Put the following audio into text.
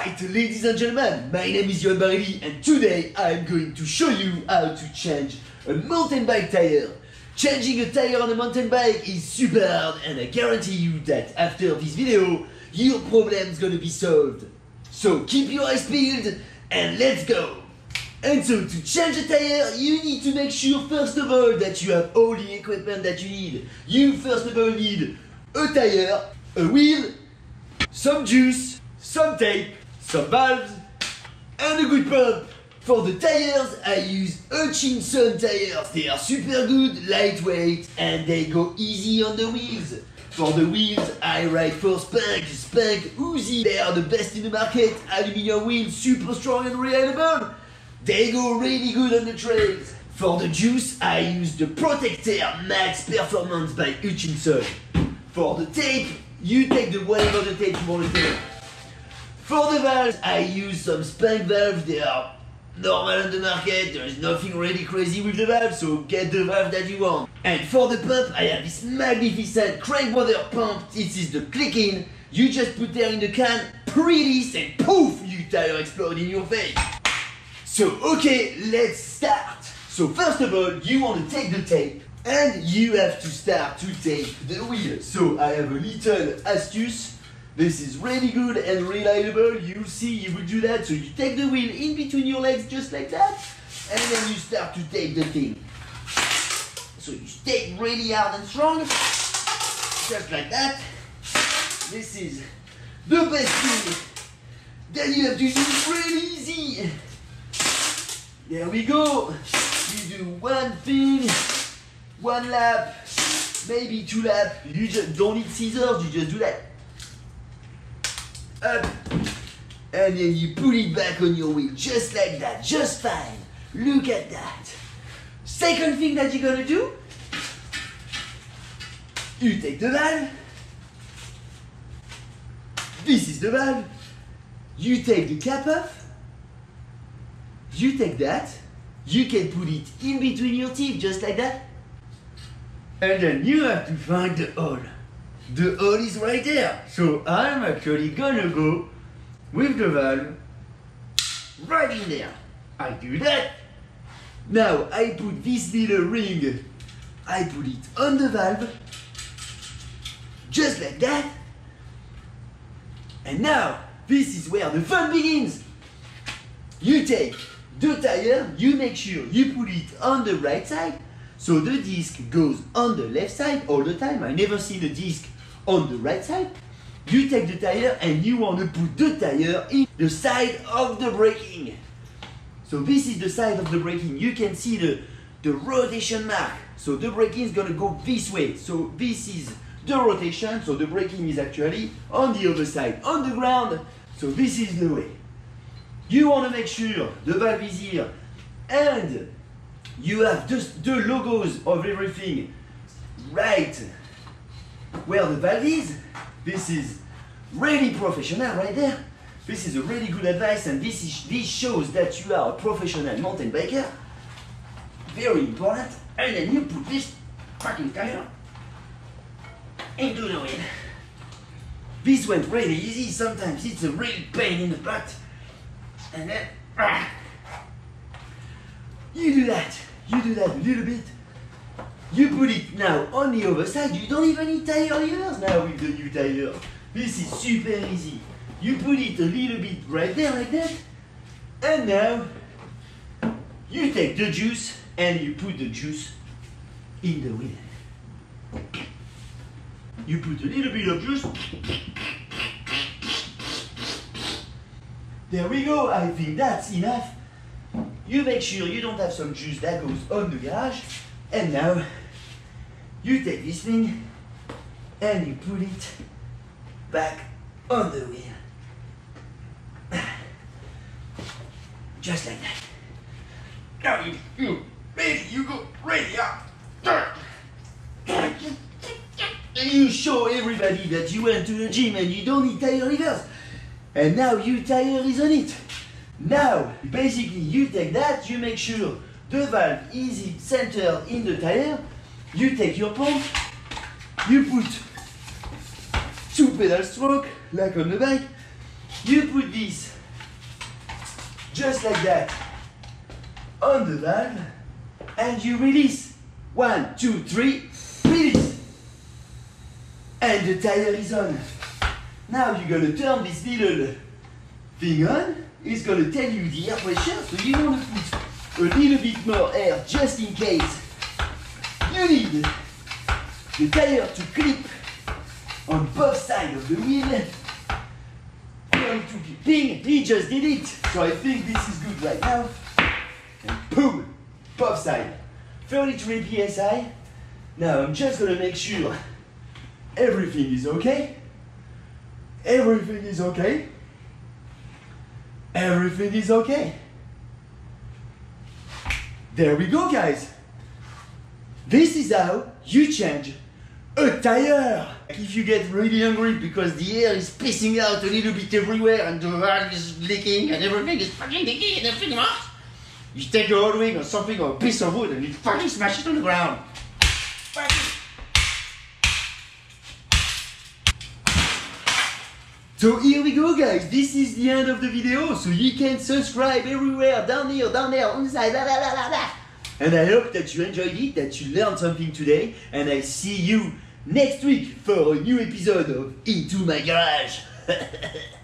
Alright, ladies and gentlemen, my name is Yohan Barelli and today I am going to show you how to change a mountain bike tire. Changing a tire on a mountain bike is super hard and I guarantee you that after this video, your problem's gonna be solved. So keep your eyes peeled and let's go! And so to change a tire, you need to make sure first of all that you have all the equipment that you need. You first of all need a tire, a wheel, some juice, some tape, some valves, and a good pump. For the tires, I use Hutchinson tires. They are super good, lightweight, and they go easy on the wheels. For the wheels, I ride for Spank Uzi. They are the best in the market. Aluminium wheels, super strong and reliable. They go really good on the trails. For the juice, I use the Protector Max Performance by Hutchinson. For the tape, you take whatever the tape you want to take. For the valves, I use some Spank valves. They are normal on the market. There is nothing really crazy with the valves, so get the valve that you want. And for the pump, I have this magnificent crank water pump. This is the click-in. You just put air in the can, pre-release, and poof, your tire explode in your face. So okay, let's start. So first of all, you want to take the tape and you have to start to tape the wheel. So I have a little astuce. This is really good and reliable. You'll see, you will do that. So you take the wheel in between your legs just like that, and then you start to tape the thing. So you tape really hard and strong, just like that. This is the best thing. Then you have to do really easy. There we go. You do one thing, one lap, maybe two laps. You just don't need scissors, you just do that. Up, and then you put it back on your wheel, just like that, just fine. Look at that. Second thing that you're gonna do, you take the valve. This is the valve. You take the cap off. You take that, you can put it in between your teeth, just like that. And then you have to find the hole. The hole is right there. So I'm actually gonna go with the valve right in there. I do that. Now I put this little ring, I put it on the valve, just like that. And now, this is where the fun begins. You take the tire, you make sure you put it on the right side, so the disc goes on the left side all the time. I never see the disc on the right side. You take the tire and you want to put the tire in the side of the braking. So this is the side of the braking. You can see the rotation mark. So the braking is going to go this way. So this is the rotation. So the braking is actually on the other side, on the ground. So this is the way. You want to make sure the valve is here and you have just the logos of everything right where the valve is. This is really professional right there. This is a really good advice, and this shows that you are a professional mountain biker. Very important. And then you put this fucking tire into the wheel. This went really easy. Sometimes it's a real pain in the butt. And then you do that a little bit. You put it now on the other side. You don't even need tire levers now with the new tire. This is super easy. You put it a little bit right there like that. And now you take the juice and you put the juice in the wheel. You put a little bit of juice. There we go, I think that's enough. You make sure you don't have some juice that goes on the garage. And now, you take this thing and you put it back on the wheel. Just like that. Now you ready, you go ready up. And you show everybody that you went to the gym and you don't need tire levers. And now your tire is on it. Now, basically, you take that, you make sure the valve is centered in the tire. You take your pump, you put 2 pedal stroke, like on the bike, You put this just like that on the valve and you release. 1, 2, 3, release. And the tire is on. Now you're gonna turn this little thing on. It's gonna tell you the air pressure, so you want to put a little bit more air just in case you need the tire to clip on both sides of the wheel. Going to be ping, he just did it, so I think this is good right now. And boom, both sides. 33 psi. Now I'm just gonna make sure everything is okay. Everything is okay. Everything is okay. There we go, guys. This is how you change a tire. If you get really hungry because the air is pissing out a little bit everywhere and the valve is leaking and everything is fucking leaking and everything else, you take a hot wing or something or a piece of wood and you fucking smash it on the ground. So here we go, guys. This is the end of the video. So you can subscribe everywhere, down here, on the side, blah, blah, blah, blah. And I hope that you enjoyed it, that you learned something today. And I see you next week for a new episode of Into My Garage.